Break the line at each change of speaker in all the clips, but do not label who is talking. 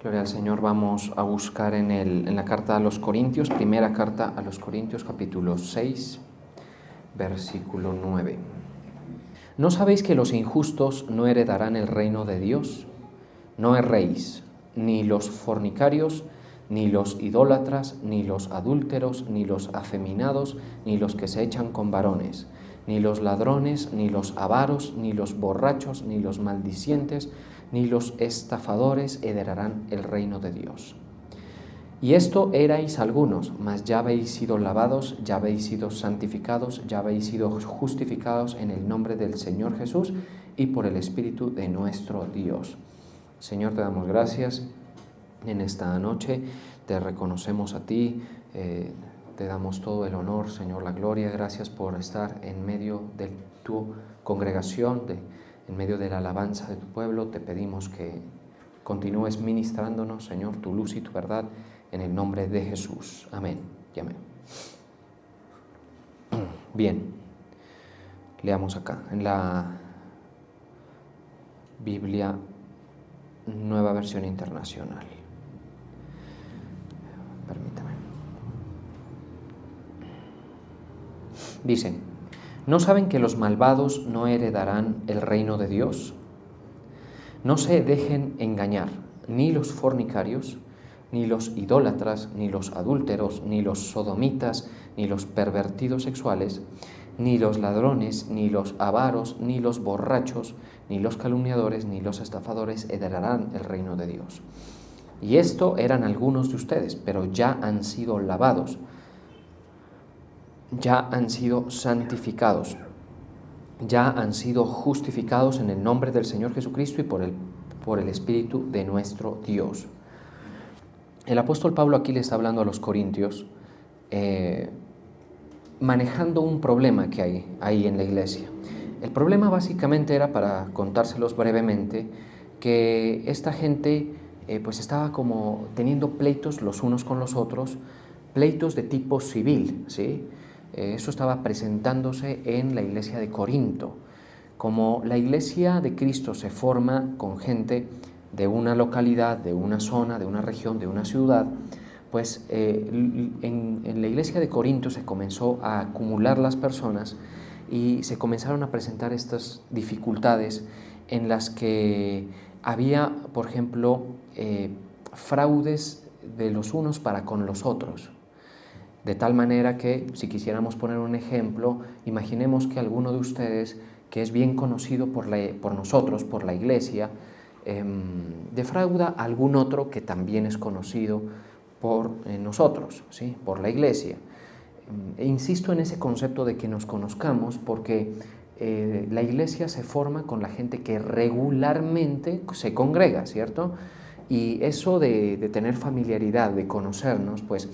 Gloria al Señor. Vamos a buscar en la carta a los Corintios, primera carta a los Corintios, capítulo 6, versículo 9. ¿No sabéis que los injustos no heredarán el reino de Dios? No erréis, ni los fornicarios, ni los idólatras, ni los adúlteros, ni los afeminados, ni los que se echan con varones, ni los ladrones, ni los avaros, ni los borrachos, ni los maldicientes, ni los estafadores heredarán el reino de Dios. Y esto erais algunos, mas ya habéis sido lavados, ya habéis sido santificados, ya habéis sido justificados en el nombre del Señor Jesús y por el Espíritu de nuestro Dios. Señor, te damos gracias en esta noche, te reconocemos a ti, te damos todo el honor, Señor, la gloria. Gracias por estar en medio de tu congregación, en medio de la alabanza de tu pueblo. Te pedimos que continúes ministrándonos, Señor, tu luz y tu verdad, en el nombre de Jesús. Amén y amén. Bien, leamos acá, en la Biblia Nueva Versión Internacional. Permítame. Dice: ¿no saben que los malvados no heredarán el reino de Dios? No se dejen engañar, ni los fornicarios, ni los idólatras, ni los adúlteros, ni los sodomitas, ni los pervertidos sexuales, ni los ladrones, ni los avaros, ni los borrachos, ni los calumniadores, ni los estafadores heredarán el reino de Dios. Y esto eran algunos de ustedes, pero ya han sido lavados, ya han sido santificados, ya han sido justificados en el nombre del Señor Jesucristo y por el Espíritu de nuestro Dios. El apóstol Pablo aquí le está hablando a los corintios, manejando un problema que hay ahí en la iglesia. El problema básicamente era, para contárselos brevemente, que esta gente pues estaba como teniendo pleitos los unos con los otros, pleitos de tipo civil, ¿sí? Eso estaba presentándose en la iglesia de Corinto. Como la iglesia de Cristo se forma con gente de una localidad, de una zona, de una región, de una ciudad, pues en la iglesia de Corinto se comenzó a acumular las personas y se comenzaron a presentar estas dificultades en las que había, por ejemplo, fraudes de los unos para con los otros. De tal manera que, si quisiéramos poner un ejemplo, imaginemos que alguno de ustedes, que es bien conocido por nosotros, por la iglesia, defrauda a algún otro que también es conocido por nosotros, ¿sí? Por la iglesia. Insisto en ese concepto de que nos conozcamos porque la iglesia se forma con la gente que regularmente se congrega, ¿cierto? Y eso de tener familiaridad, de conocernos, pues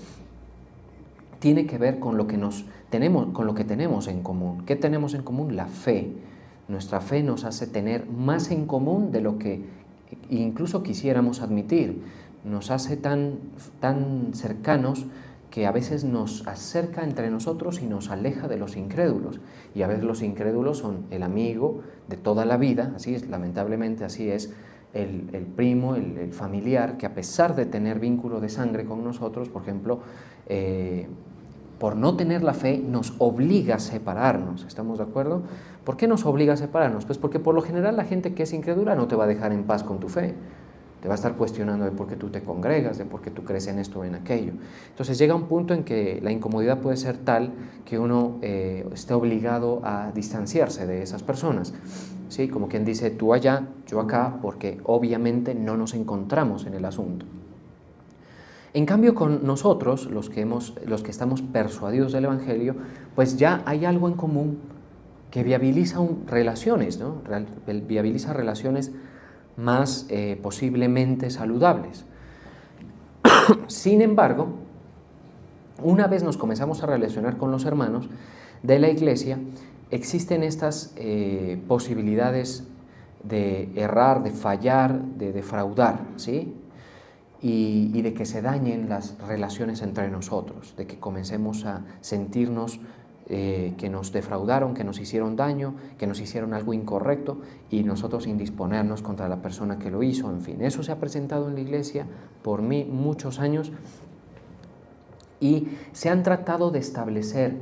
tiene que ver con lo que tenemos en común. ¿Qué tenemos en común? La fe. Nuestra fe nos hace tener más en común de lo que incluso quisiéramos admitir. Nos hace tan cercanos que a veces nos acerca entre nosotros y nos aleja de los incrédulos. Y a veces los incrédulos son el amigo de toda la vida, así es, lamentablemente así es, el primo, el familiar, que a pesar de tener vínculo de sangre con nosotros, por ejemplo, por no tener la fe, nos obliga a separarnos. ¿Estamos de acuerdo? ¿Por qué nos obliga a separarnos? Pues porque por lo general la gente que es incrédula no te va a dejar en paz con tu fe. Te va a estar cuestionando de por qué tú te congregas, de por qué tú crees en esto o en aquello. Entonces llega un punto en que la incomodidad puede ser tal que uno esté obligado a distanciarse de esas personas. ¿Sí? Como quien dice, tú allá, yo acá, porque obviamente no nos encontramos en el asunto. En cambio, con nosotros, los que estamos persuadidos del Evangelio, pues ya hay algo en común que viabiliza relaciones, ¿no? Viabiliza relaciones más posiblemente saludables. Sin embargo, una vez nos comenzamos a relacionar con los hermanos de la iglesia, existen estas posibilidades de errar, de fallar, de defraudar, ¿sí? Y de que se dañen las relaciones entre nosotros, de que comencemos a sentirnos que nos defraudaron, que nos hicieron daño, que nos hicieron algo incorrecto y nosotros indisponernos contra la persona que lo hizo, en fin. Eso se ha presentado en la iglesia por mí muchos años y se han tratado de establecer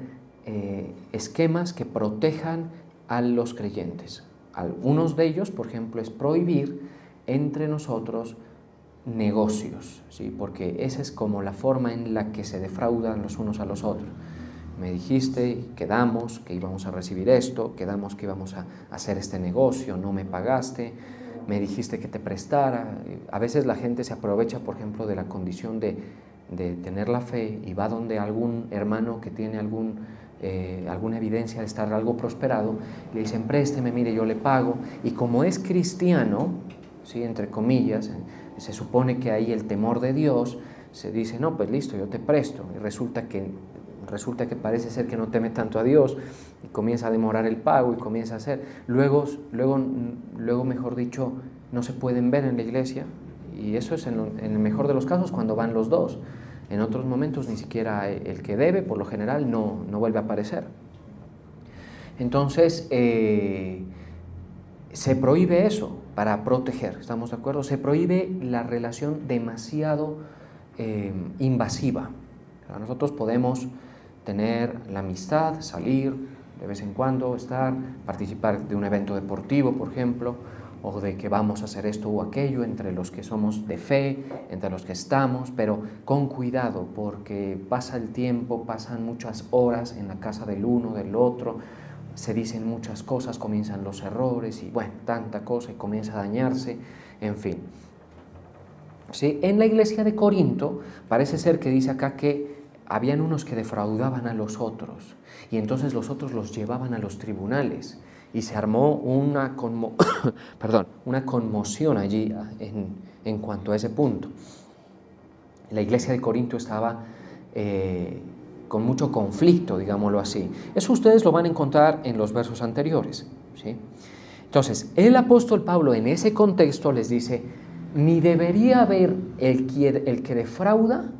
esquemas que protejan a los creyentes. Algunos de ellos, por ejemplo, es prohibir entre nosotros negocios, ¿sí? Porque esa es como la forma en la que se defraudan los unos a los otros. Me dijiste, quedamos que íbamos a recibir esto, quedamos que íbamos a hacer este negocio, no me pagaste, me dijiste que te prestara. A veces la gente se aprovecha, por ejemplo, de la condición de tener la fe y va donde algún hermano que tiene alguna evidencia de estar algo prosperado, le dicen, présteme, mire, yo le pago. Y como es cristiano, ¿sí? Entre comillas, se supone que ahí el temor de Dios, se dice, no, pues listo, yo te presto. Y resulta que parece ser que no teme tanto a Dios y comienza a demorar el pago y comienza a hacer. Luego, mejor dicho, no se pueden ver en la iglesia y eso es en el mejor de los casos cuando van los dos. En otros momentos ni siquiera el que debe, por lo general, no vuelve a aparecer. Entonces, se prohíbe eso para proteger, ¿estamos de acuerdo? Se prohíbe la relación demasiado invasiva. Nosotros podemos tener la amistad, salir de vez en cuando, participar de un evento deportivo, por ejemplo, o de que vamos a hacer esto o aquello entre los que somos de fe, entre los que estamos, pero con cuidado, porque pasa el tiempo, pasan muchas horas en la casa del uno, del otro, se dicen muchas cosas, comienzan los errores y bueno, tanta cosa y comienza a dañarse, en fin. ¿Sí? En la iglesia de Corinto parece ser que dice acá que habían unos que defraudaban a los otros y entonces los otros los llevaban a los tribunales y se armó una conmoción allí en cuanto a ese punto. La iglesia de Corinto estaba con mucho conflicto, digámoslo así. Eso ustedes lo van a encontrar en los versos anteriores, ¿sí? Entonces, el apóstol Pablo en ese contexto les dice, ni debería haber el que defrauda,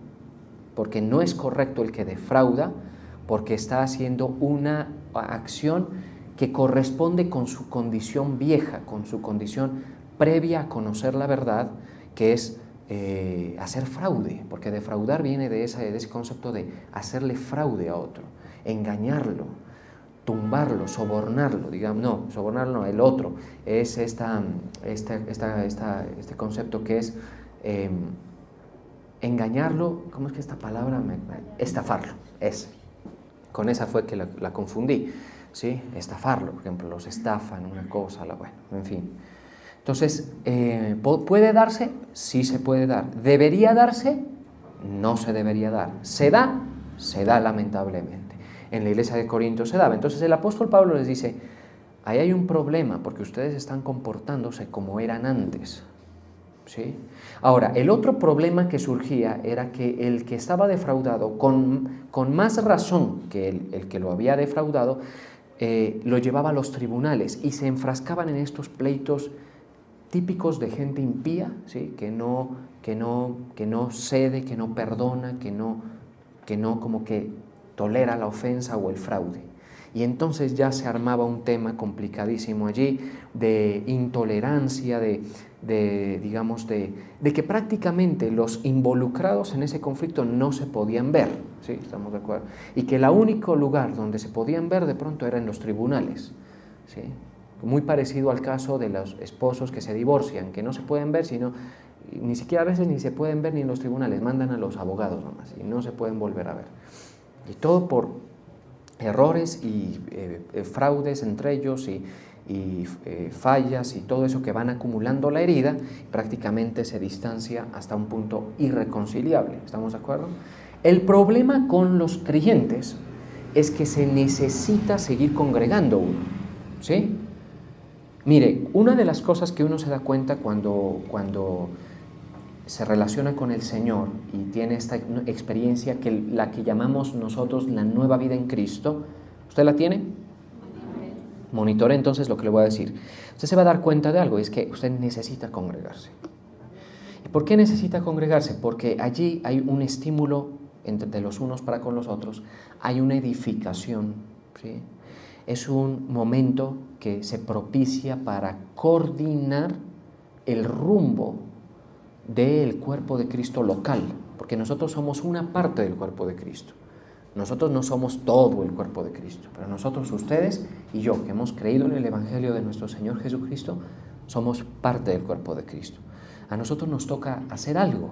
porque no es correcto el que defrauda, porque está haciendo una acción que corresponde con su condición vieja, con su condición previa a conocer la verdad, que es hacer fraude, porque defraudar viene de ese concepto de hacerle fraude a otro, engañarlo, tumbarlo, sobornarlo, digamos, no, sobornarlo no, el otro, es este concepto que es engañarlo, ¿cómo es que esta palabra? Estafarlo, con esa fue que la confundí, ¿sí? Estafarlo, por ejemplo, los estafan, una cosa, bueno, en fin. Entonces, ¿puede darse? Sí se puede dar. ¿Debería darse? No se debería dar. ¿Se da? Se da lamentablemente. En la iglesia de Corinto se daba. Entonces el apóstol Pablo les dice, ahí hay un problema porque ustedes están comportándose como eran antes, ¿sí? Ahora, el otro problema que surgía era que el que estaba defraudado, con más razón que el que lo había defraudado, lo llevaba a los tribunales y se enfrascaban en estos pleitos típicos de gente impía, ¿sí? que no cede, que no perdona, que no como que tolera la ofensa o el fraude. Y entonces ya se armaba un tema complicadísimo allí de intolerancia, de que prácticamente los involucrados en ese conflicto no se podían ver, ¿sí? ¿Estamos de acuerdo? Y que el único lugar donde se podían ver de pronto era en los tribunales, ¿sí? Muy parecido al caso de los esposos que se divorcian, que no se pueden ver, sino ni siquiera a veces ni se pueden ver ni en los tribunales, mandan a los abogados nomás y no se pueden volver a ver. Y todo por errores y fraudes entre ellos y fallas y todo eso que van acumulando la herida, prácticamente se distancia hasta un punto irreconciliable. ¿Estamos de acuerdo? El problema con los creyentes es que se necesita seguir congregando uno, ¿sí? Mire, una de las cosas que uno se da cuenta cuando se relaciona con el Señor y tiene esta experiencia, la que llamamos nosotros la nueva vida en Cristo, ¿usted la tiene? Monitore entonces lo que le voy a decir. Usted se va a dar cuenta de algo, es que usted necesita congregarse. ¿Y por qué necesita congregarse? Porque allí hay un estímulo de los unos para con los otros, hay una edificación ¿sí? Es un momento que se propicia para coordinar el rumbo del cuerpo de Cristo local, porque nosotros somos una parte del cuerpo de Cristo. Nosotros no somos todo el cuerpo de Cristo, pero nosotros, ustedes y yo, que hemos creído en el Evangelio de nuestro Señor Jesucristo, somos parte del cuerpo de Cristo. A nosotros nos toca hacer algo.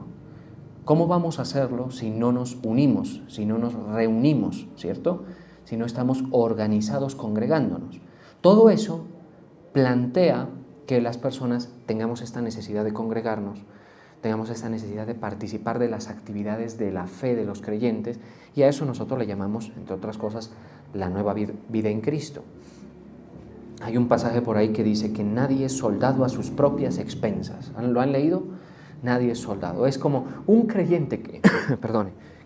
¿Cómo vamos a hacerlo si no nos unimos, si no nos reunimos, ¿cierto? Si no estamos organizados congregándonos? Todo eso plantea que las personas tengamos esta necesidad de congregarnos, tengamos esta necesidad de participar de las actividades de la fe de los creyentes, y a eso nosotros le llamamos, entre otras cosas, la nueva vida en Cristo. Hay un pasaje por ahí que dice que nadie es soldado a sus propias expensas. ¿Lo han leído? Nadie es soldado. Es como un creyente que,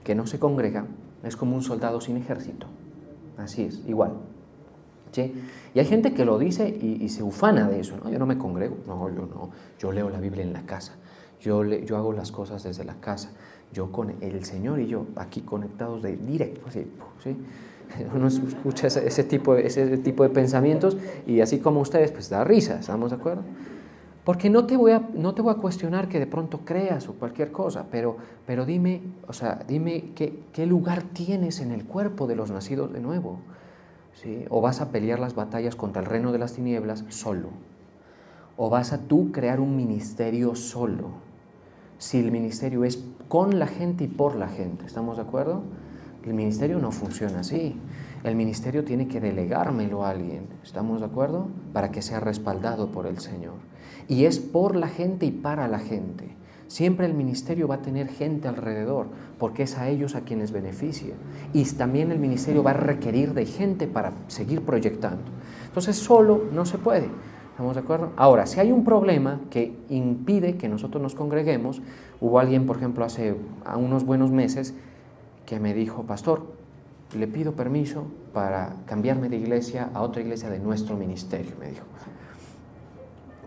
que no se congrega, es como un soldado sin ejército. Así es, igual. ¿Sí? Y hay gente que lo dice y se ufana de eso, ¿no? Yo no me congrego, no, yo no, yo leo la Biblia en la casa. Yo hago las cosas desde la casa, yo con el Señor y yo aquí conectados de directo, así, ¿sí? Uno escucha ese tipo de pensamientos y así como ustedes, pues da risa, ¿estamos de acuerdo? Porque no te voy a cuestionar que de pronto creas o cualquier cosa, pero dime, qué lugar tienes en el cuerpo de los nacidos de nuevo, ¿sí? O vas a pelear las batallas contra el reino de las tinieblas solo, o vas a tú crear un ministerio solo. Si el ministerio es con la gente y por la gente, ¿estamos de acuerdo? El ministerio no funciona así. El ministerio tiene que delegármelo a alguien, ¿estamos de acuerdo? Para que sea respaldado por el Señor. Y es por la gente y para la gente. Siempre el ministerio va a tener gente alrededor, porque es a ellos a quienes beneficia. Y también el ministerio va a requerir de gente para seguir proyectando. Entonces solo no se puede. ¿Estamos de acuerdo? Ahora, si hay un problema que impide que nosotros nos congreguemos, hubo alguien, por ejemplo, hace unos buenos meses que me dijo: pastor, le pido permiso para cambiarme de iglesia a otra iglesia de nuestro ministerio, me dijo.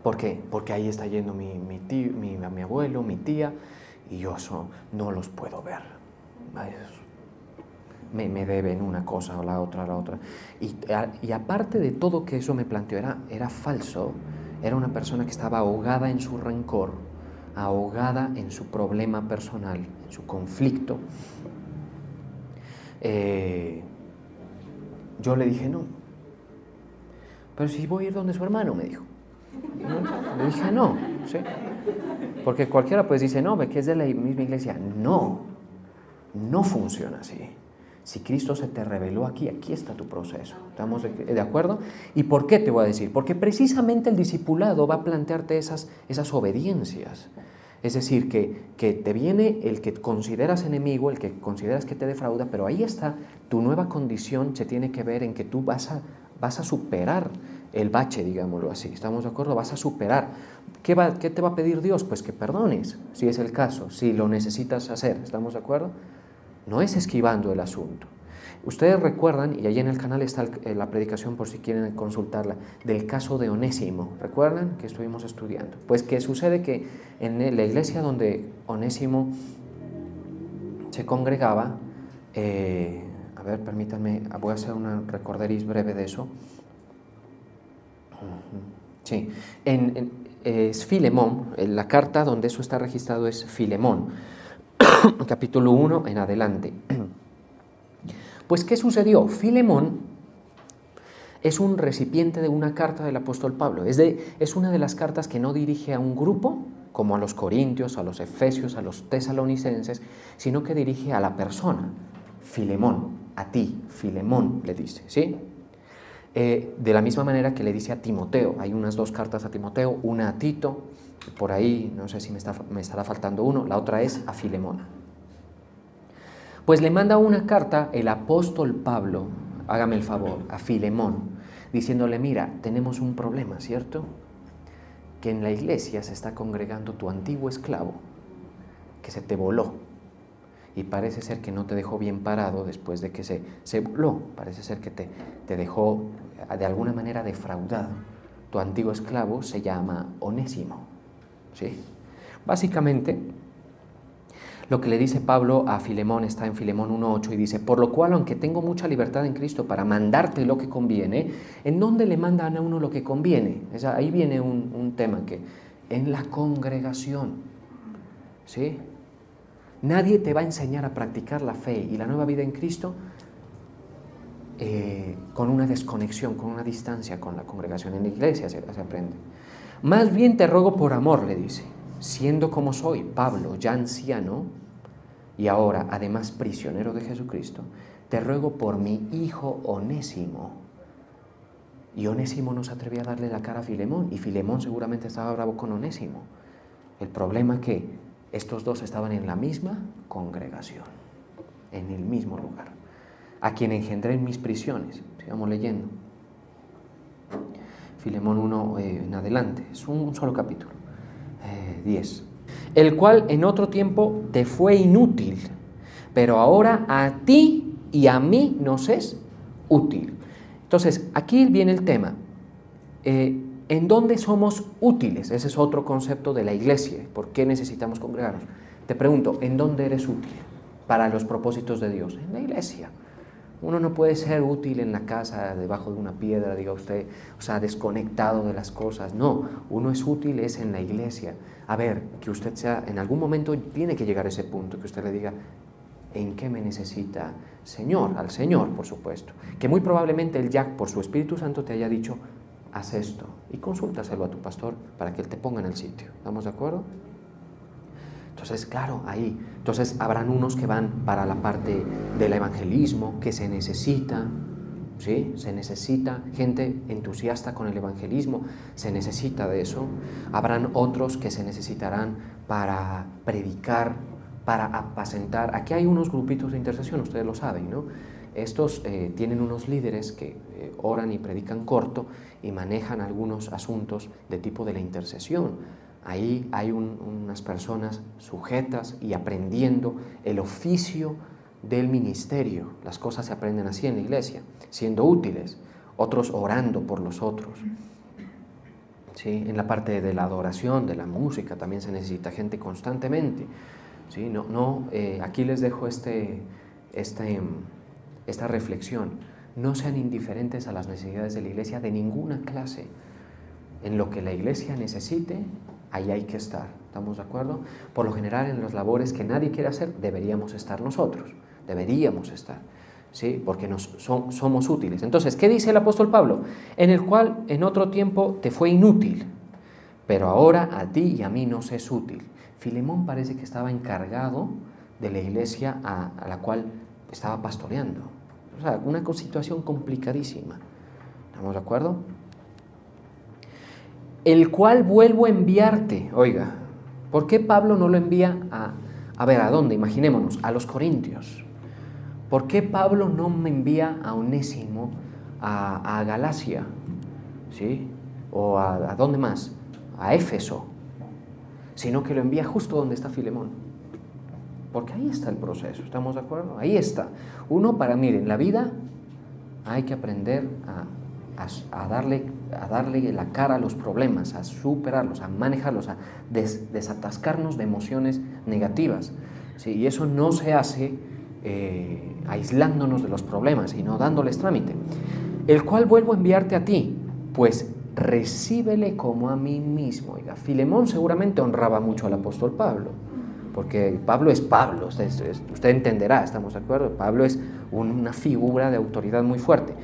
¿Por qué? Porque ahí está yendo mi tío, mi abuelo, mi tía, y yo eso no los puedo ver. Me deben una cosa o la otra. Y aparte de todo que eso me planteó, era falso. Era una persona que estaba ahogada en su rencor, ahogada en su problema personal, en su conflicto. Yo le dije: no. Pero si voy a ir donde su hermano, me dijo. Le dije: no, ¿sí? Porque cualquiera pues dice: no, ve que es de la misma iglesia. No funciona así. Si Cristo se te reveló aquí está tu proceso. ¿Estamos de acuerdo? ¿Y por qué te voy a decir? Porque precisamente el discipulado va a plantearte esas obediencias. Es decir, que te viene el que consideras enemigo, el que consideras que te defrauda, pero ahí está tu nueva condición, se tiene que ver en que tú vas a superar el bache, digámoslo así. ¿Estamos de acuerdo? Vas a superar. ¿Qué te va a pedir Dios? Pues que perdones, si es el caso, si lo necesitas hacer. ¿Estamos de acuerdo? No es esquivando el asunto. Ustedes recuerdan, y allí en el canal está la predicación por si quieren consultarla, del caso de Onésimo. ¿Recuerdan que estuvimos estudiando? Pues que sucede que en la iglesia donde Onésimo se congregaba, a ver, permítanme, voy a hacer una recorderis breve de eso. Sí, es Filemón, la carta donde eso está registrado es Filemón, capítulo 1 en adelante. Pues, ¿qué sucedió? Filemón es un recipiente de una carta del apóstol Pablo. Es una de las cartas que no dirige a un grupo, como a los corintios, a los efesios, a los tesalonicenses, sino que dirige a la persona. Filemón, a ti, Filemón, le dice, ¿sí? De la misma manera que le dice a Timoteo. Hay unas 2 cartas a Timoteo, una a Tito, por ahí, no sé si me estará faltando uno, la otra es a Filemón. Pues le manda una carta el apóstol Pablo, hágame el favor, a Filemón, diciéndole: mira, tenemos un problema, ¿cierto? Que en la iglesia se está congregando tu antiguo esclavo, que se te voló, y parece ser que no te dejó bien parado después de que se voló, parece ser que te dejó de alguna manera defraudado. Tu antiguo esclavo se llama Onésimo, ¿sí? Básicamente, Lo que le dice Pablo a Filemón está en Filemón 1:8 y dice: por lo cual, aunque tengo mucha libertad en Cristo para mandarte lo que conviene, ¿en dónde le mandan a uno lo que conviene? Ahí viene un tema que en la congregación, ¿sí? Nadie te va a enseñar a practicar la fe y la nueva vida en Cristo con una desconexión, con una distancia con la congregación. En la iglesia se aprende. Más bien te ruego por amor, le dice, siendo como soy, Pablo, ya anciano, y ahora además prisionero de Jesucristo, te ruego por mi hijo Onésimo. Y Onésimo no se atrevía a darle la cara a Filemón, y Filemón seguramente estaba bravo con Onésimo. El problema es que estos dos estaban en la misma congregación, en el mismo lugar, a quien engendré en mis prisiones. Sigamos leyendo. Filemón 1 en adelante, es un solo capítulo, 10. El cual en otro tiempo te fue inútil, pero ahora a ti y a mí nos es útil. Entonces, aquí viene el tema. ¿En dónde somos útiles? Ese es otro concepto de la iglesia. ¿Por qué necesitamos congregarnos? Te pregunto, ¿en dónde eres útil para los propósitos de Dios? En la iglesia. Uno no puede ser útil en la casa, debajo de una piedra, diga usted, o sea, desconectado de las cosas. No, uno es útil es en la iglesia. A ver, que usted sea, en algún momento tiene que llegar a ese punto, que usted le diga, ¿en qué me necesita Señor? Al Señor, por supuesto. Que muy probablemente Él ya, por su Espíritu Santo, te haya dicho, haz esto, y consúltaselo a tu pastor para que Él te ponga en el sitio. ¿Estamos de acuerdo? Entonces, claro, ahí. Entonces, habrán unos que van para la parte del evangelismo, que se necesita, ¿sí? Se necesita gente entusiasta con el evangelismo, se necesita de eso. Habrán otros que se necesitarán para predicar, para apacentar. Aquí hay unos grupitos de intercesión, ustedes lo saben, ¿no? Estos tienen unos líderes que oran y predican corto y manejan algunos asuntos de tipo de la intercesión. Ahí hay unas personas sujetas y aprendiendo el oficio del ministerio. Las cosas se aprenden así en la iglesia, siendo útiles, otros orando por los otros. ¿Sí? En la parte de la adoración, de la música, también se necesita gente constantemente. ¿Sí? Aquí les dejo esta reflexión. No sean indiferentes a las necesidades de la iglesia de ninguna clase. En lo que la iglesia necesite, ahí hay que estar. ¿Estamos de acuerdo? Por lo general, en las labores que nadie quiere hacer, deberíamos estar nosotros. Deberíamos estar, ¿sí? Porque somos útiles. Entonces, ¿qué dice el apóstol Pablo? En el cual en otro tiempo te fue inútil, pero ahora a ti y a mí nos es útil. Filemón parece que estaba encargado de la iglesia a la cual estaba pastoreando. O sea, una situación complicadísima. ¿Estamos de acuerdo? El cual vuelvo a enviarte. Oiga, ¿por qué Pablo no lo envía a ver, ¿a dónde? Imaginémonos, a los Corintios. ¿Por qué Pablo no me envía a Onésimo a Galacia? ¿Sí? ¿O a dónde más? A Éfeso. Sino que lo envía justo donde está Filemón. Porque ahí está el proceso, ¿estamos de acuerdo? Ahí está. Miren, la vida hay que aprender a darle la cara a los problemas, a superarlos, a manejarlos, a desatascarnos de emociones negativas. ¿Sí? Y eso no se hace aislándonos de los problemas, sino dándoles trámite. El cual vuelvo a enviarte a ti, pues recíbele como a mí mismo. Oiga, Filemón seguramente honraba mucho al apóstol Pablo, porque Pablo es Pablo, usted entenderá, ¿estamos de acuerdo? Pablo es una figura de autoridad muy fuerte.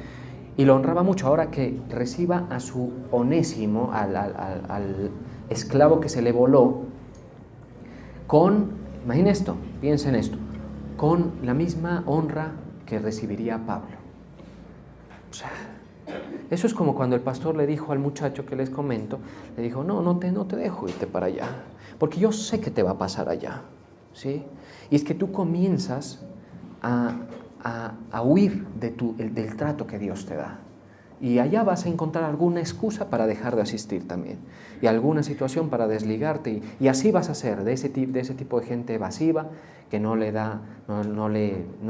Y lo honraba mucho. Ahora que reciba a su Onésimo, al esclavo que se le voló, imaginen esto, piensen esto, con la misma honra que recibiría Pablo. O sea, eso es como cuando el pastor le dijo al muchacho que les comento, le dijo, no te dejo irte para allá, porque yo sé que te va a pasar allá, ¿sí? Y es que tú comienzas a huir del trato que Dios te da. Y allá vas a encontrar alguna excusa para dejar de asistir también. Y alguna situación para desligarte. Y así vas a ser de ese tipo de gente evasiva que no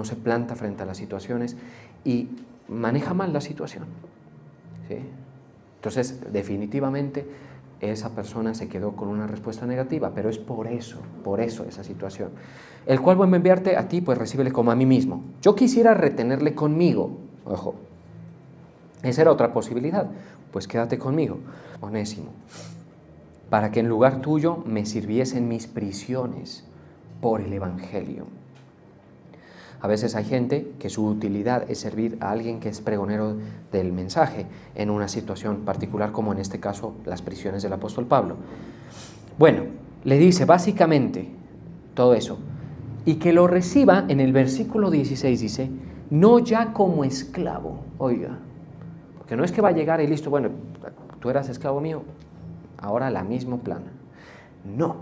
se planta frente a las situaciones y maneja mal la situación. ¿Sí? Entonces, definitivamente, esa persona se quedó con una respuesta negativa, pero es por eso esa situación. El cual voy a enviarte a ti, pues recíbele como a mí mismo. Yo quisiera retenerle conmigo, ojo, esa era otra posibilidad, pues quédate conmigo, Onésimo, para que en lugar tuyo me sirviesen mis prisiones por el Evangelio. A veces hay gente que su utilidad es servir a alguien que es pregonero del mensaje en una situación particular, como en este caso las prisiones del apóstol Pablo. Bueno, le dice básicamente todo eso, y que lo reciba. En el versículo 16 dice, no ya como esclavo, oiga, porque no es que va a llegar y listo, bueno, tú eras esclavo mío, ahora la misma plana. No,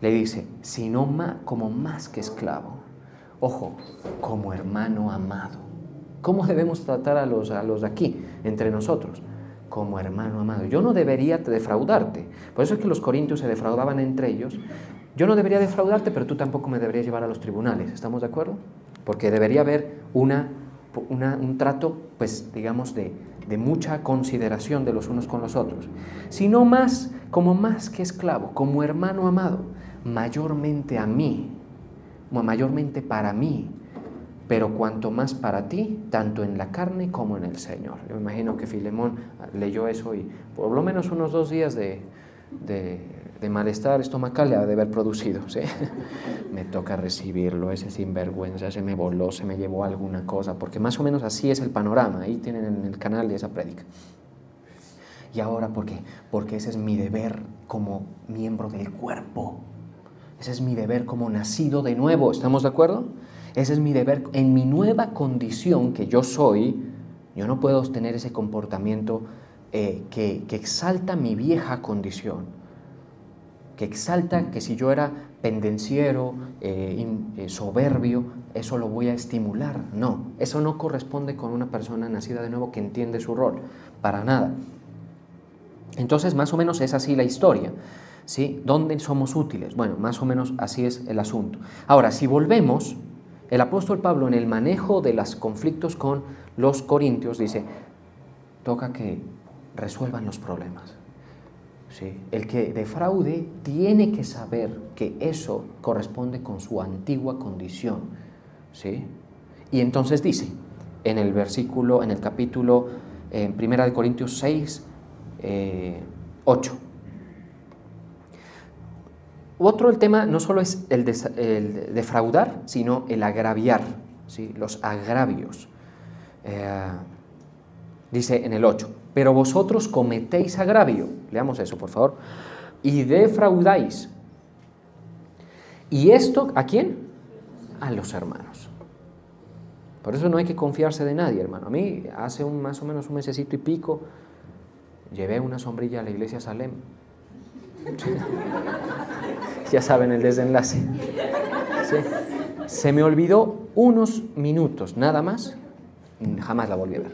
le dice, sino como más que esclavo. Ojo, como hermano amado. ¿Cómo debemos tratar a los de aquí, entre nosotros? Como hermano amado. Yo no debería defraudarte. Por eso es que los corintios se defraudaban entre ellos. Yo no debería defraudarte, pero tú tampoco me deberías llevar a los tribunales. ¿Estamos de acuerdo? Porque debería haber un trato, pues digamos, de mucha consideración de los unos con los otros. Sino más, como más que esclavo, como hermano amado, mayormente a mí, mayormente para mí, pero cuanto más para ti, tanto en la carne como en el Señor. Yo me imagino que Filemón leyó eso y por lo menos unos 2 días de malestar estomacal le ha de haber producido, ¿sí? Me toca recibirlo, ese sinvergüenza, se me voló, se me llevó alguna cosa, porque más o menos así es el panorama. Ahí tienen en el canal de esa prédica. ¿Y ahora por qué? Porque ese es mi deber como miembro del cuerpo. Ese es mi deber como nacido de nuevo, ¿estamos de acuerdo? Ese es mi deber en mi nueva condición que yo soy. Yo no puedo tener ese comportamiento que exalta mi vieja condición, que exalta que si yo era pendenciero, soberbio, eso lo voy a estimular. No, eso no corresponde con una persona nacida de nuevo que entiende su rol, para nada. Entonces, más o menos es así la historia. ¿Sí? ¿Dónde somos útiles? Bueno, más o menos así es el asunto. Ahora, si volvemos, el apóstol Pablo en el manejo de los conflictos con los corintios dice, toca que resuelvan los problemas. ¿Sí? El que defraude tiene que saber que eso corresponde con su antigua condición. ¿Sí? Y entonces dice, en el capítulo 1 de Corintios 6, 8, el tema no solo es el defraudar, sino el agraviar, ¿sí? Los agravios. Dice en el 8, pero vosotros cometéis agravio, leamos eso por favor, y defraudáis. ¿Y esto a quién? A los hermanos. Por eso no hay que confiarse de nadie, hermano. A mí hace más o menos un mesecito y pico llevé una sombrilla a la iglesia Salem. Ya saben el desenlace. ¿Sí? Se me olvidó unos minutos, nada más, jamás la volví a ver.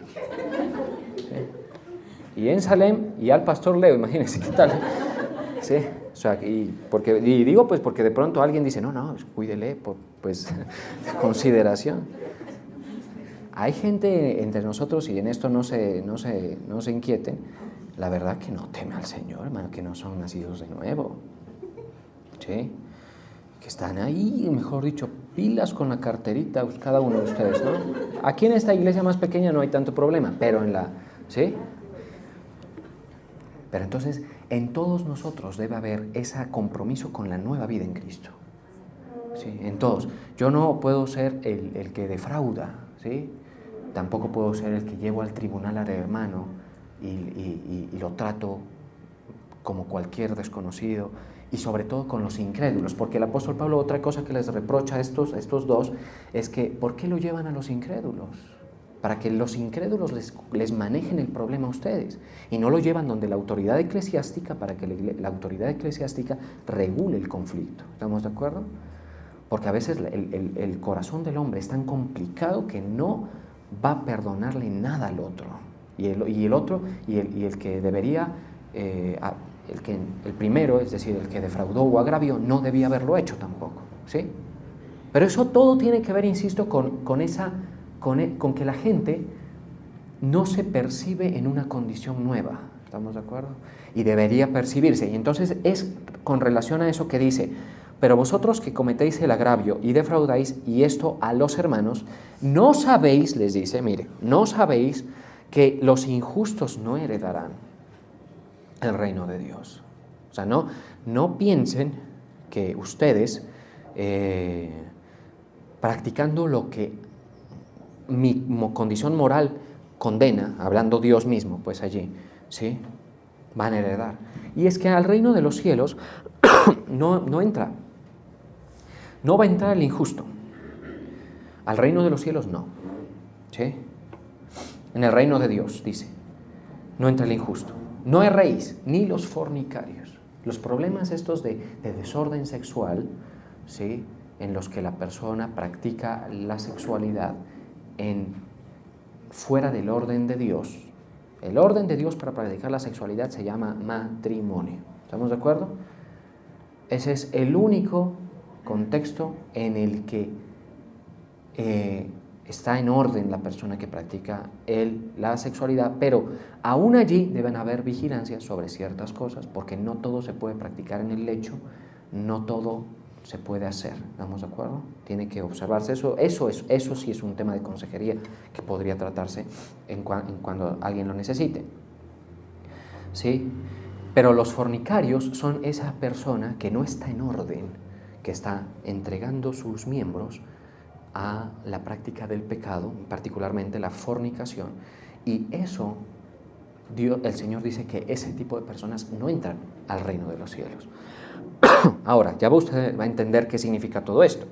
¿Sí? Y en Salem, y al pastor Leo, imagínense qué tal. ¿Sí? O sea, y digo pues porque de pronto alguien dice, no, cuídele, pues consideración. Hay gente entre nosotros, y en esto no se inquieten, la verdad que no teme al Señor, hermano, que no son nacidos de nuevo. ¿Sí? Que están ahí, mejor dicho, pilas con la carterita, cada uno de ustedes, ¿no? Aquí en esta iglesia más pequeña no hay tanto problema, pero ¿sí? Pero entonces, en todos nosotros debe haber ese compromiso con la nueva vida en Cristo. ¿Sí? En todos. Yo no puedo ser el que defrauda, ¿sí? Tampoco puedo ser el que llevo al tribunal al hermano y lo trato como cualquier desconocido, y sobre todo con los incrédulos, porque el apóstol Pablo, otra cosa que les reprocha a estos dos es que ¿por qué lo llevan a los incrédulos? Para que los incrédulos les manejen el problema a ustedes, y no lo llevan donde la autoridad eclesiástica, para que la autoridad eclesiástica regule el conflicto. ¿Estamos de acuerdo? Porque a veces el corazón del hombre es tan complicado que no va a perdonarle nada al otro, y el que debería el primero, es decir, el que defraudó o agravió, no debía haberlo hecho tampoco, ¿sí? Pero eso todo tiene que ver, insisto, con que la gente no se percibe en una condición nueva. ¿Estamos de acuerdo? Y debería percibirse. Y entonces es con relación a eso que dice: pero vosotros que cometéis el agravio y defraudáis, y esto a los hermanos, no sabéis, les dice, mire, no sabéis que los injustos no heredarán el reino de Dios. O sea, no piensen que ustedes, practicando lo que mi condición moral condena, hablando Dios mismo, pues allí, ¿sí?, van a heredar. Y es que al reino de los cielos no entra. No va a entrar el injusto. Al reino de los cielos no. ¿Sí? En el reino de Dios, dice, no entra el injusto. No erréis, ni los fornicarios. Los problemas estos de desorden sexual, ¿sí?, en los que la persona practica la sexualidad fuera del orden de Dios. El orden de Dios para practicar la sexualidad se llama matrimonio. ¿Estamos de acuerdo? Ese es el único contexto en el que está en orden la persona que practica la sexualidad, pero aún allí deben haber vigilancias sobre ciertas cosas, porque no todo se puede practicar en el lecho, no todo se puede hacer. ¿Estamos de acuerdo? Tiene que observarse eso. Eso sí es un tema de consejería que podría tratarse cuando alguien lo necesite. ¿Sí? Pero los fornicarios son esa persona que no está en orden, que está entregando sus miembros a la práctica del pecado, particularmente la fornicación, y eso, el Señor dice que ese tipo de personas no entran al reino de los cielos. Ahora, ya usted va a entender qué significa todo esto.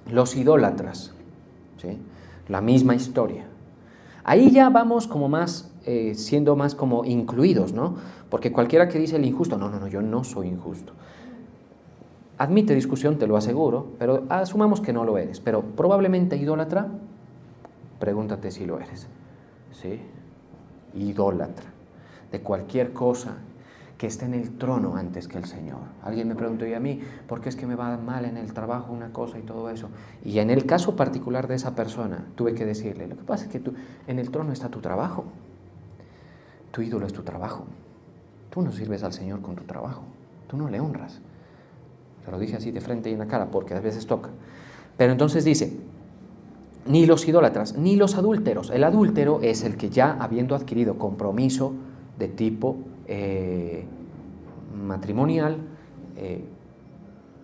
Los idólatras, ¿sí?, la misma historia. Ahí ya vamos como más, siendo más como incluidos, ¿no? Porque cualquiera que dice el injusto, no, yo no soy injusto. Admite discusión, te lo aseguro, pero asumamos que no lo eres. Pero probablemente idólatra, pregúntate si lo eres. ¿Sí? Idólatra. De cualquier cosa que esté en el trono antes que el Señor. Alguien me preguntó, ¿y a mí por qué es que me va mal en el trabajo una cosa y todo eso? Y en el caso particular de esa persona, tuve que decirle, lo que pasa es que en el trono está tu trabajo. Tu ídolo es tu trabajo. Tú no sirves al Señor con tu trabajo. Tú no le honras. Se lo dije así de frente y en la cara, porque a veces toca. Pero entonces dice, ni los idólatras, ni los adúlteros. El adúltero es el que ya habiendo adquirido compromiso de tipo matrimonial,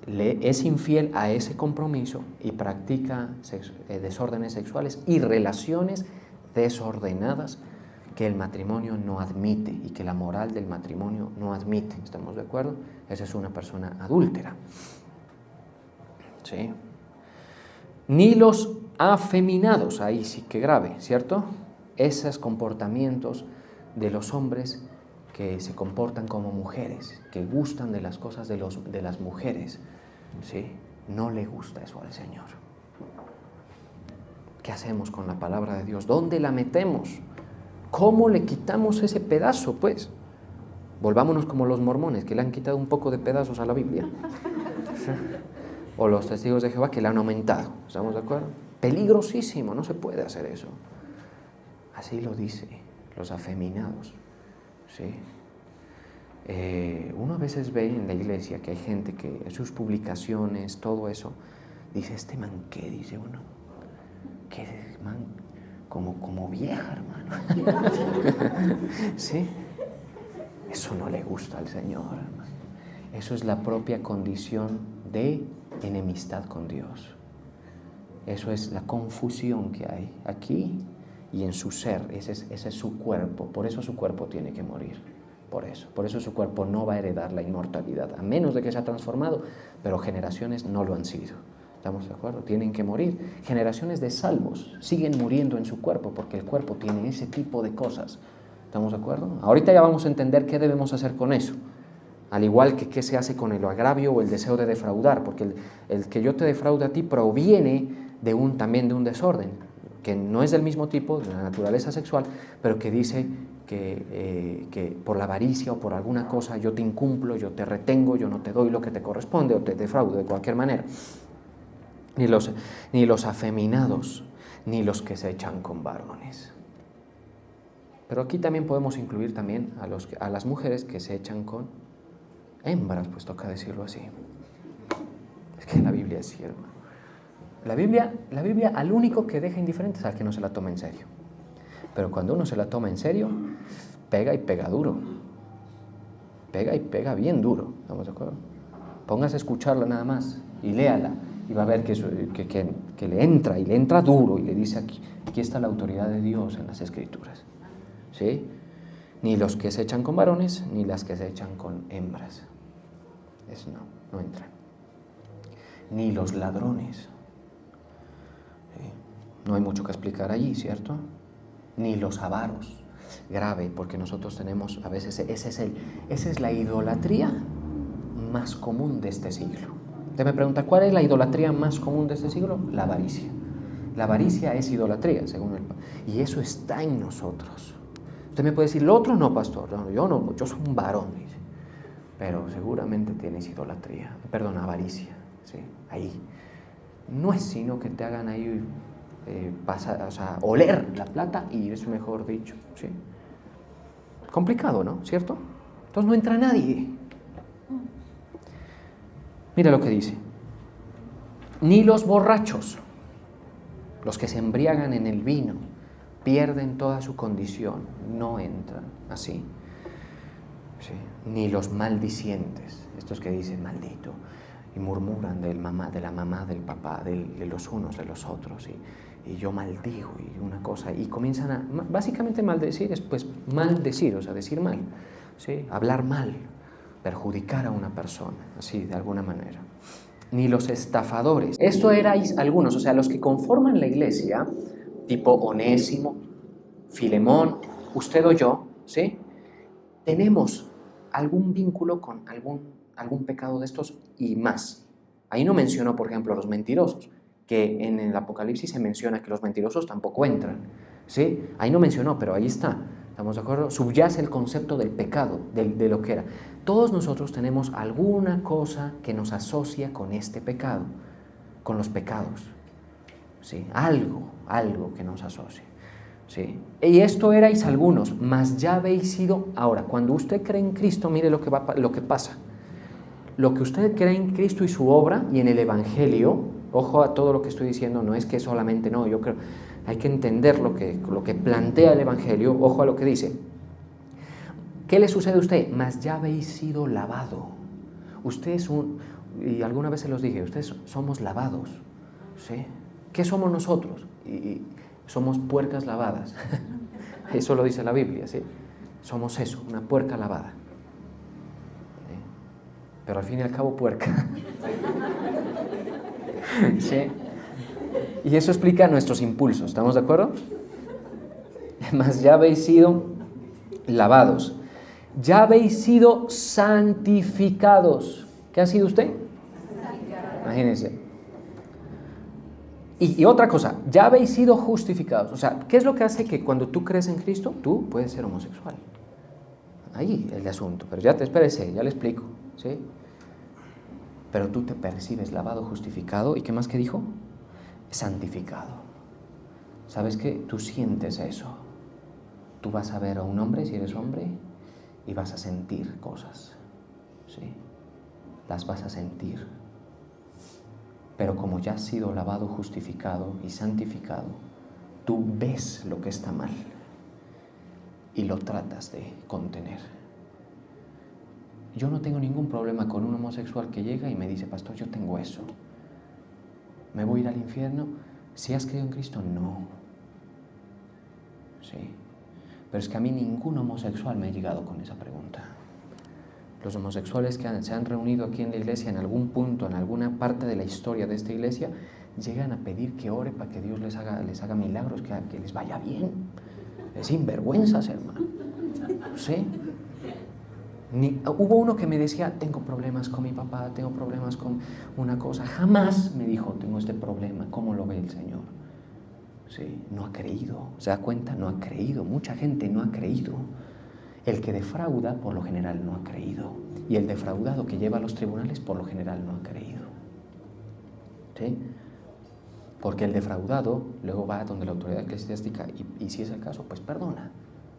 le es infiel a ese compromiso y practica desórdenes sexuales y relaciones desordenadas que el matrimonio no admite y que la moral del matrimonio no admite. ¿Estamos de acuerdo? Esa es una persona adúltera. ¿Sí? Ni los afeminados, ahí sí que grave, ¿cierto? Esos comportamientos de los hombres que se comportan como mujeres, que gustan de las cosas de las mujeres, ¿sí? No le gusta eso al Señor. ¿Qué hacemos con la palabra de Dios? ¿Dónde la metemos? ¿Cómo le quitamos ese pedazo, pues? Volvámonos como los mormones, que le han quitado un poco de pedazos a la Biblia. O los testigos de Jehová, que le han aumentado. ¿Estamos de acuerdo? Peligrosísimo, no se puede hacer eso. Así lo dice, los afeminados. ¿Sí? Uno a veces ve en la iglesia que hay gente que en sus publicaciones, todo eso, dice, este man, ¿qué dice uno? ¿Qué man? Como vieja, hermano. ¿Sí? Eso no le gusta al Señor, hermano. Eso es la propia condición de enemistad con Dios. Eso es la confusión que hay aquí y en su ser. Ese es su cuerpo. Por eso su cuerpo tiene que morir. Por eso su cuerpo no va a heredar la inmortalidad, a menos de que sea transformado, pero generaciones no lo han sido. ¿Estamos de acuerdo? Tienen que morir. Generaciones de salvos siguen muriendo en su cuerpo porque el cuerpo tiene ese tipo de cosas. ¿Estamos de acuerdo? Ahorita ya vamos a entender qué debemos hacer con eso. Al igual que qué se hace con el agravio o el deseo de defraudar, porque el que yo te defraude a ti proviene también de un desorden, que no es del mismo tipo, de la naturaleza sexual, pero que dice que por la avaricia o por alguna cosa yo te incumplo, yo te retengo, yo no te doy lo que te corresponde o te defraudo de cualquier manera. Ni los afeminados, ni los que se echan con varones. Pero aquí también podemos incluir también a las mujeres que se echan con hembras, pues toca decirlo así. Es que la Biblia es cierta. La Biblia al único que deja indiferente es al que no se la toma en serio. Pero cuando uno se la toma en serio, pega y pega duro. Pega y pega bien duro, ¿estamos de acuerdo? Póngase a escucharla nada más y léala y va a ver que le entra y le entra duro y le dice aquí está la autoridad de Dios en las Escrituras. ¿Sí? Ni los que se echan con varones ni las que se echan con hembras. Eso no entran. Ni los ladrones. ¿Sí? No hay mucho que explicar allí, ¿cierto? Ni los avaros. Grave, porque nosotros tenemos a veces, esa es la idolatría más común de este siglo. Usted me pregunta, ¿cuál es la idolatría más común de este siglo? La avaricia. La avaricia es idolatría, según y eso está en nosotros. Usted me puede decir, lo otro no, pastor, yo soy un varón, dice. Pero seguramente tienes avaricia, ¿sí? Ahí. No es sino que te hagan ahí oler la plata y es mejor dicho, ¿sí? Complicado, ¿no? ¿Cierto? Entonces no entra nadie. Mira lo que dice. Ni los borrachos, los que se embriagan en el vino, pierden toda su condición, no entran así. ¿Sí? Ni los maldicientes, estos que dicen maldito, y murmuran de la mamá, del papá, de los unos, de los otros, y yo maldigo, y una cosa, y comienzan a, básicamente maldecir es pues maldecir, o sea, decir mal, ¿sí? Hablar mal, perjudicar a una persona, así, de alguna manera. Ni los estafadores. Esto erais algunos, o sea, los que conforman la iglesia, tipo Onésimo, Filemón, usted o yo, ¿sí? Tenemos algún vínculo con algún pecado de estos y más. Ahí no mencionó, por ejemplo, los mentirosos, que en el Apocalipsis se menciona que los mentirosos tampoco entran, ¿sí? Ahí no mencionó, pero ahí está, ¿estamos de acuerdo? Subyace el concepto del pecado, de lo que era. Todos nosotros tenemos alguna cosa que nos asocia con este pecado, con los pecados, ¿sí? Algo que nos asocia. ¿Sí? Y esto erais algunos, mas ya habéis sido. Ahora, cuando usted cree en Cristo, mire lo que pasa. Lo que usted cree en Cristo y su obra y en el Evangelio, ojo a todo lo que estoy diciendo, no es que solamente no, yo creo, hay que entender lo que plantea el Evangelio, ojo a lo que dice. ¿Qué le sucede a usted? Mas ya habéis sido lavado. Usted y alguna vez se los dije, ustedes somos lavados, ¿sí? ¿Qué somos nosotros? Somos puercas lavadas. Eso lo dice la Biblia, ¿sí? Somos eso, una puerca lavada. ¿Sí? Pero al fin y al cabo puerca. ¿Sí? Y eso explica nuestros impulsos, ¿estamos de acuerdo? Mas ya habéis sido lavados. Ya habéis sido santificados. ¿Qué ha sido usted? Imagínense. Y otra cosa, ya habéis sido justificados. O sea, ¿qué es lo que hace que cuando tú crees en Cristo, tú puedes ser homosexual? Ahí el asunto. Pero espérese, ya le explico, ¿sí? Pero tú te percibes lavado, justificado. ¿Y qué más que dijo? Santificado. ¿Sabes qué? Tú sientes eso. Tú vas a ver a un hombre, si eres hombre, y vas a sentir cosas, ¿sí? Las vas a sentir. Pero como ya has sido lavado, justificado y santificado, tú ves lo que está mal y lo tratas de contener. Yo no tengo ningún problema con un homosexual que llega y me dice, pastor, yo tengo eso. ¿Me voy a ir al infierno? ¿Si has creído en Cristo? No. Sí. Pero es que a mí ningún homosexual me ha llegado con esa pregunta. Los homosexuales que se han reunido aquí en la iglesia en algún punto, en alguna parte de la historia de esta iglesia, llegan a pedir que ore para que Dios les haga milagros, que les vaya bien. Es sinvergüenzas, hermano. ¿Sí? Hubo uno que me decía, tengo problemas con mi papá, tengo problemas con una cosa. Jamás me dijo, tengo este problema. ¿Cómo lo ve el Señor? Sí, no ha creído. ¿Se da cuenta? No ha creído. Mucha gente no ha creído. El que defrauda, por lo general, no ha creído. Y el defraudado que lleva a los tribunales, por lo general, no ha creído. ¿Sí? Porque el defraudado luego va donde la autoridad eclesiástica y si es el caso, pues perdona.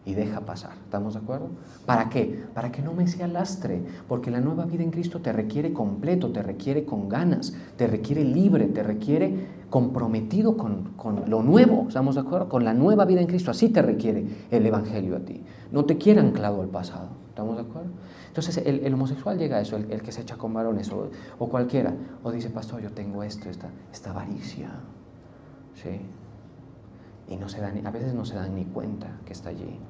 y deja pasar. ¿Estamos de acuerdo? ¿Para qué? Para que no me sea lastre, porque la nueva vida en Cristo te requiere completo, te requiere con ganas, te requiere libre, te requiere comprometido con lo nuevo. ¿Estamos de acuerdo? Con la nueva vida en Cristo, así te requiere el Evangelio a ti. No te quiere anclado al pasado. ¿Estamos de acuerdo? Entonces el homosexual llega a eso, el que se echa con varones o cualquiera, o dice, pastor, yo tengo esta avaricia, ¿sí? Y no se dan, a veces no se dan ni cuenta que está allí,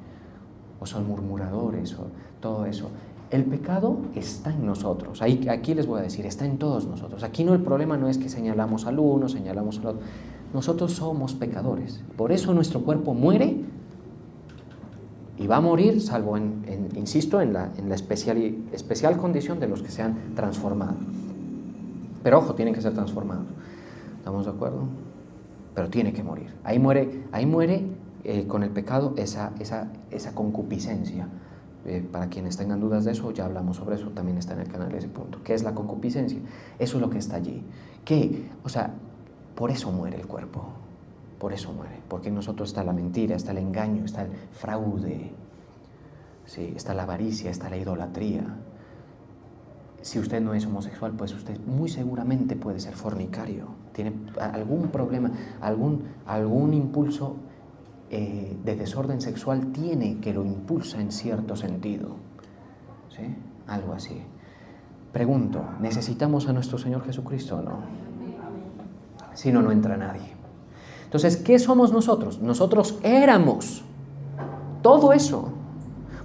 o son murmuradores, o todo eso. El pecado está en nosotros. Aquí les voy a decir, está en todos nosotros. Aquí el problema no es que señalamos al uno, señalamos al otro. Nosotros somos pecadores. Por eso nuestro cuerpo muere y va a morir, salvo, insisto, en la especial condición de los que se han transformado. Pero ojo, tienen que ser transformados. ¿Estamos de acuerdo? Pero tiene que morir. Ahí muere con el pecado esa concupiscencia. Para quienes tengan dudas de eso, ya hablamos sobre eso, también está en el canal ese punto. ¿Qué es la concupiscencia? Eso es lo que está allí. ¿Qué? O sea, por eso muere el cuerpo. Por eso muere. Porque en nosotros está la mentira, está el engaño, está el fraude, ¿sí? Está la avaricia, está la idolatría. Si usted no es homosexual, pues usted muy seguramente puede ser fornicario. Tiene algún problema, algún impulso de desorden sexual tiene que lo impulsa en cierto sentido, ¿sí? Algo así. Pregunto, ¿necesitamos a nuestro Señor Jesucristo o no? Si no, no entra nadie. Entonces, ¿qué somos nosotros? Nosotros éramos todo eso.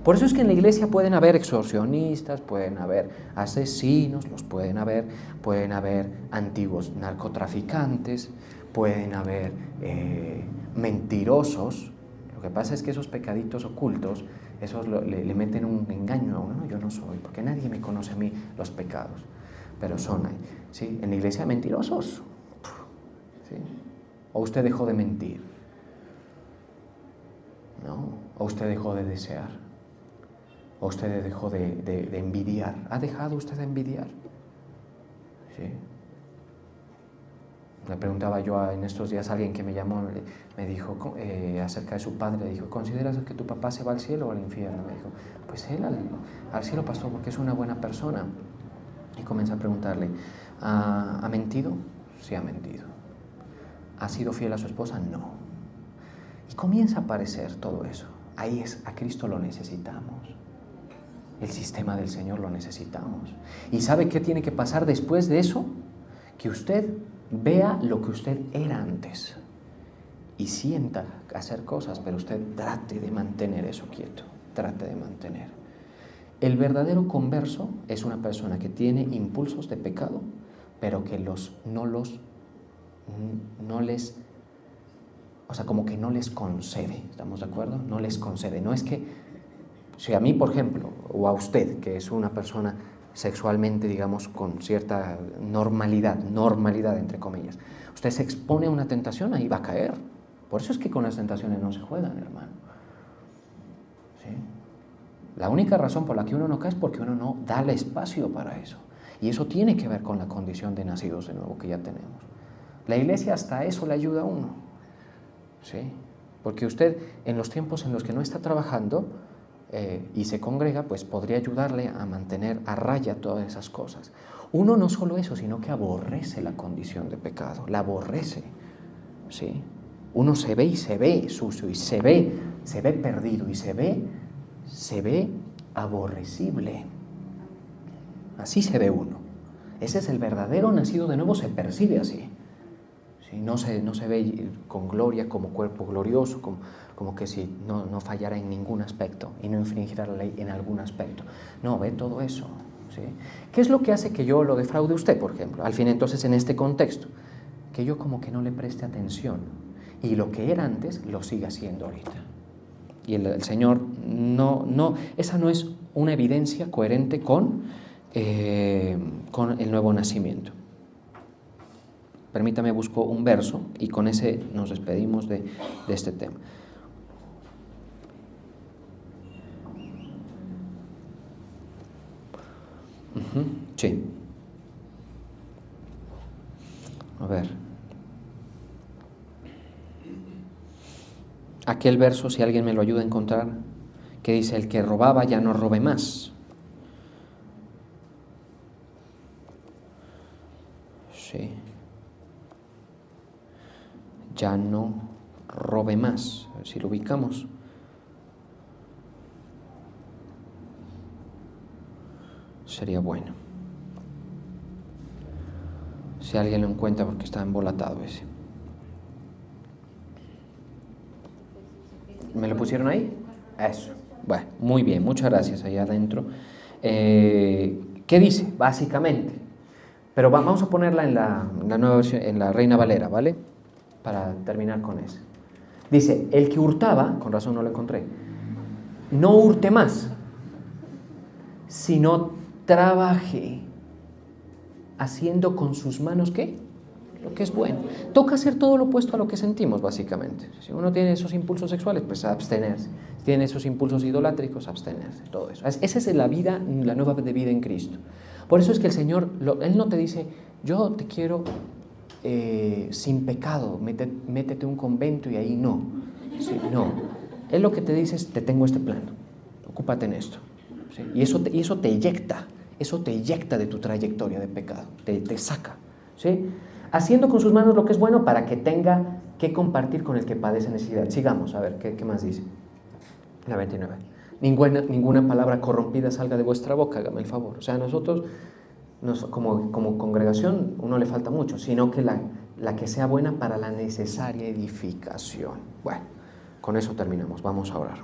Por eso es que en la iglesia pueden haber extorsionistas, pueden haber asesinos, pueden haber antiguos narcotraficantes, pueden haber mentirosos. Lo que pasa es que esos pecaditos ocultos, esos le meten un engaño a uno. No, yo no soy, porque nadie me conoce a mí los pecados. Pero son ahí, ¿sí? En la iglesia mentirosos, ¿sí? O usted dejó de mentir, ¿no? O usted dejó de desear, o usted dejó de envidiar. ¿Ha dejado usted de envidiar? ¿Sí? Le preguntaba yo en estos días a alguien que me llamó, me dijo acerca de su padre, le dijo, ¿consideras que tu papá se va al cielo o al infierno? Me dijo, pues él al cielo, pastor, porque es una buena persona. Y comencé a preguntarle, ¿ha mentido? Sí, ha mentido. ¿Ha sido fiel a su esposa? No. Y comienza a aparecer todo eso. Ahí a Cristo lo necesitamos. El sistema del Señor lo necesitamos. ¿Y sabe qué tiene que pasar después de eso? Que usted vea lo que usted era antes y sienta hacer cosas, pero usted trate de mantener eso quieto, trate de mantener. El verdadero converso es una persona que tiene impulsos de pecado, pero que como que no les concede, ¿estamos de acuerdo? No les concede, no es que, si a mí, por ejemplo, o a usted, que es una persona sexualmente, digamos, con cierta normalidad, entre comillas, usted se expone a una tentación, ahí va a caer. Por eso es que con las tentaciones no se juegan, hermano. ¿Sí? La única razón por la que uno no cae es porque uno no da el espacio para eso. Y eso tiene que ver con la condición de nacidos de nuevo que ya tenemos. La iglesia hasta eso le ayuda a uno, ¿sí? Porque usted, en los tiempos en los que no está trabajando y se congrega, pues podría ayudarle a mantener a raya todas esas cosas. Uno no solo eso, sino que aborrece la condición de pecado, la aborrece, ¿sí? Uno se ve sucio y se ve perdido y se ve aborrecible. Así se ve uno. Ese es el verdadero nacido de nuevo, se percibe así. ¿Sí? No se ve con gloria como cuerpo glorioso, como que si no fallara en ningún aspecto y no infringiera la ley en algún aspecto. No, ve todo eso, ¿sí? ¿Qué es lo que hace que yo lo defraude a usted, por ejemplo? Al fin, entonces, en este contexto, que yo como que no le preste atención y lo que era antes lo siga haciendo ahorita. Y el Señor esa no es una evidencia coherente con el nuevo nacimiento. Permítame, busco un verso y con ese nos despedimos de este tema. Sí. A ver. Aquel verso, si alguien me lo ayuda a encontrar, que dice, el que robaba ya no robe más. Sí. Ya no robe más. A ver si lo ubicamos. Sería bueno. Si alguien lo encuentra, porque está embolatado ese. ¿Me lo pusieron ahí? Eso. Bueno, muy bien, muchas gracias ahí adentro. ¿Qué dice? Básicamente. Pero vamos a ponerla en la nueva versión, en la Reina Valera, ¿vale? Para terminar con eso. Dice, el que hurtaba, con razón no lo encontré, no hurte más, sino trabaje haciendo con sus manos, ¿qué? Lo que es bueno. Toca hacer todo lo opuesto a lo que sentimos, básicamente. Si uno tiene esos impulsos sexuales, pues abstenerse. Si tiene esos impulsos idolátricos, abstenerse. Todo eso. Esa es la vida, la nueva de vida en Cristo. Por eso es que el Señor, Él no te dice, yo te quiero sin pecado, métete a un convento y ahí no. Sí, no. Él lo que te dice es, te tengo este plan, ocúpate en esto. ¿Sí? Y eso te eyecta de tu trayectoria de pecado, te saca. ¿Sí? Haciendo con sus manos lo que es bueno para que tenga que compartir con el que padece necesidad. Sigamos, a ver, ¿qué más dice? La 29. Ninguna palabra corrompida salga de vuestra boca, hágame el favor. O sea, nosotros, como congregación, uno le falta mucho, sino que la que sea buena para la necesaria edificación. Bueno, con eso terminamos. Vamos a orar.